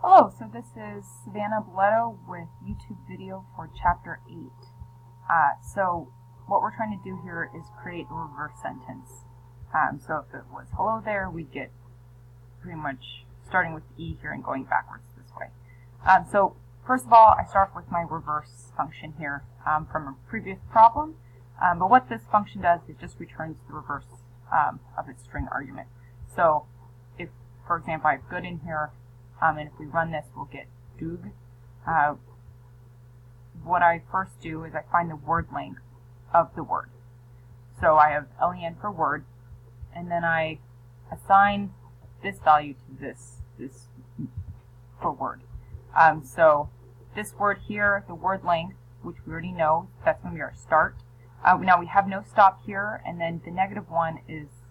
Hello, so this is Savannah Boletto with YouTube video for Chapter 8. So what we're trying to do here is create a reverse sentence. So if it was hello there, we get pretty much starting with E here and going backwards this way. So first of all, I start with my reverse function here from a previous problem. But what this function does is just returns the reverse of its string argument. So if, for example, I have good in here, and if we run this, we'll get doog. What I first do is I find the word length of the word. So I have len for word, and then I assign this value to this for word. So this word here, the word length, which we already know, that's going to be our start. Now we have no stop here, and then the -1 is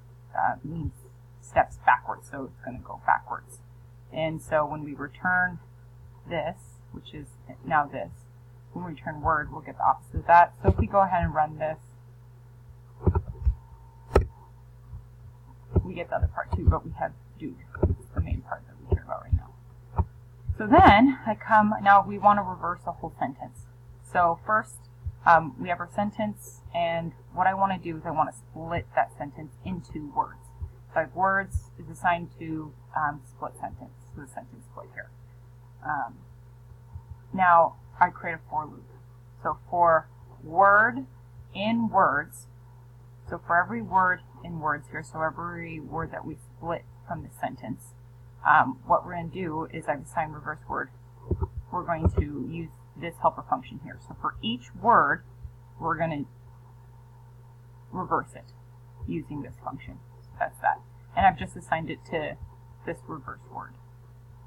means steps backwards, so it's going to go backwards. And so when we return this, which is now this, when we return word, we'll get the opposite of that. So if we go ahead and run this, we get the other part too, but we have do. It's the main part that we care about right now. So then now we want to reverse a whole sentence. So first, we have our sentence, and what I want to do is I want to split that sentence into words. So words is assigned to split sentence, so the sentence split here. Now I create a for loop. So for word in words, so for every word in words here, so every word that we split from the sentence, what we're going to do is I've assigned reverse word. We're going to use this helper function here. So for each word, we're going to reverse it using this function. So that's that. And I've just assigned it to this reverse word.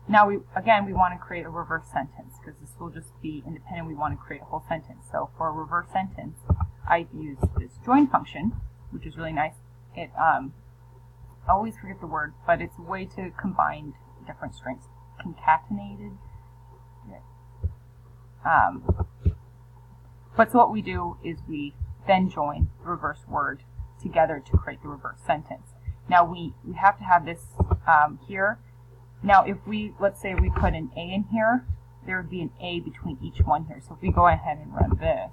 Now we want to create a reverse sentence, because this will just be independent. We want to create a whole sentence. So for a reverse sentence, I've used this join function, which is really nice. It I always forget the word, but it's a way to combine different strings. Concatenated. But so what we do is we then join the reverse word together to create the reverse sentence. Now we have to have this here. Now if let's say we put an A in here, there would be an A between each one here. So if we go ahead and run this,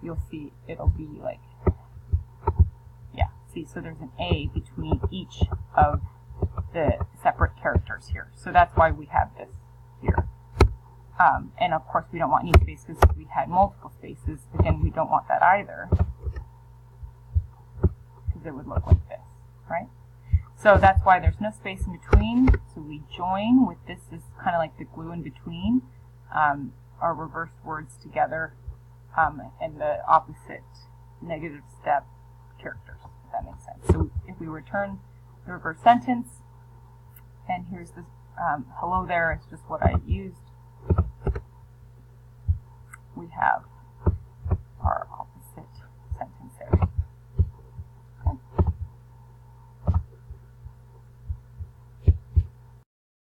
you'll see it'll be like, yeah, see, so there's an A between each of the separate characters here. So that's why we have this here. And of course we don't want any space, because if we had multiple spaces, again, we don't want that either, because it would look like this, right? So that's why there's no space in between. So we join with this is kind of like the glue in between our reverse words together and the opposite negative step characters, if that makes sense. So if we return the reverse sentence, and here's this hello there, it's just what I used. We have